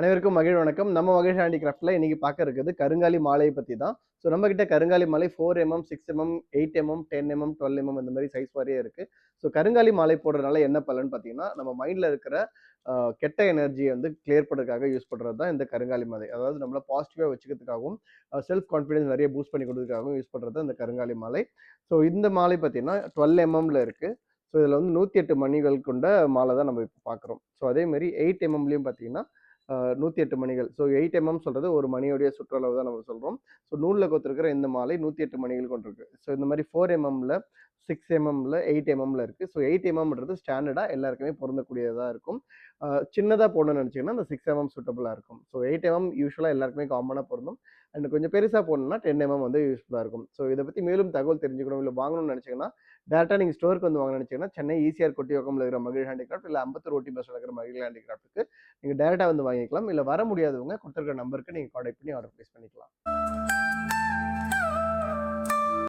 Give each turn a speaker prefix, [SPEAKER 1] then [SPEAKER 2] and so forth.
[SPEAKER 1] அனைவருக்கும் மகிழ் வணக்கம். நம்ம மகேஷ் ஹேண்டிகிராஃப்ட்ல இன்னைக்கு பார்க்க இருக்குது கருங்காலி மாலையை பத்தி தான். ஸோ நம்ம கிட்ட கருங்காலி மாலை 4 mm, 6 mm, 8 mm, 10 mm, 12 mm இந்த மாதிரி சைஸ் வாரியே இருக்கு. ஸோ கருங்காலி மாலை போடுறதுனால என்ன பலன்னு பார்த்தீங்கன்னா, நம்ம மைண்ட்ல இருக்கிற கெட்ட எனர்ஜியை வந்து கிளியர் பண்ணுறதுக்காக யூஸ் பண்ணுறது தான் இந்த கருங்காலி மாலை. அதாவது நம்மள பாசிட்டிவாக வச்சுக்கிறதுக்காகவும் செல்ஃப் கான்ஃபிடன்ஸ் நிறைய பூஸ்ட் பண்ணி கொடுக்கறதுக்காகவும் யூஸ் பண்ணுறது தான் இந்த கருங்காலி மாலை. ஸோ இந்த மாலை பார்த்தீங்கன்னா 12 mmல இருக்கு. ஸோ இதில் வந்து 108 மணிகள் கொண்ட மாலை தான் நம்ம இப்போ பார்க்குறோம். ஸோ அதே மாதிரி 8 mmலையும் பார்த்தீங்கன்னா 108 மணிகள். ஸோ 8 mm சொல்றது ஒரு மணியோடைய சுற்றளவு தான் நம்ம சொல்றோம். ஸோ நூல்ல கோத்திருக்கிற இந்த மாலை 108 மணிகள் கொண்டிருக்கு. ஸோ இந்த மாதிரி 4 mmல 6 mmல 8 mmல இருக்கு. ஸோ 8 mmன்றது ஸ்டாண்டர்டா எல்லாருக்குமே பொருந்தக்கூடியதா இருக்கும். சின்னதா போடணும்னு நினைச்சீங்கன்னா அந்த 6 mm சூட்டபிளா இருக்கும். ஸோ 8 mm யூஸ்வலா எல்லாருக்குமே காமனா பொருந்தும். அண்ட் கொஞ்சம் பெருசா போடணும்னா 10 mm வந்து யூஸ்ஃபுல்லா இருக்கும். ஸோ இதை பத்தி மேலும் தகவல் தெரிஞ்சுக்கணும் இல்லை வாங்கணும்னு நினைச்சீங்கன்னா டேரக்டா நீங்க ஸ்டோருக்கு வந்து வாங்க நினைச்சீங்கன்னா சென்னை ஈசிஆர் கொட்டியோக்கம்ல இருக்கிற மகிழ் ஹேண்டிகிராஃப்ட் இல்லை அம்பத்தூர் ஓட்டி பஸ் இருக்கிற மகிழ் ஹேண்டிகிராஃப்ட்டுக்கு நீங்க டைரக்டா வந்து வாங்கிக்கலாம். இல்ல வர முடியாதவங்க குடுத்திருக்கிற நம்பருக்கு நீங்க கான்டாக்ட் பண்ணி ஆர்டர் பிளேஸ் பண்ணிக்கலாம்.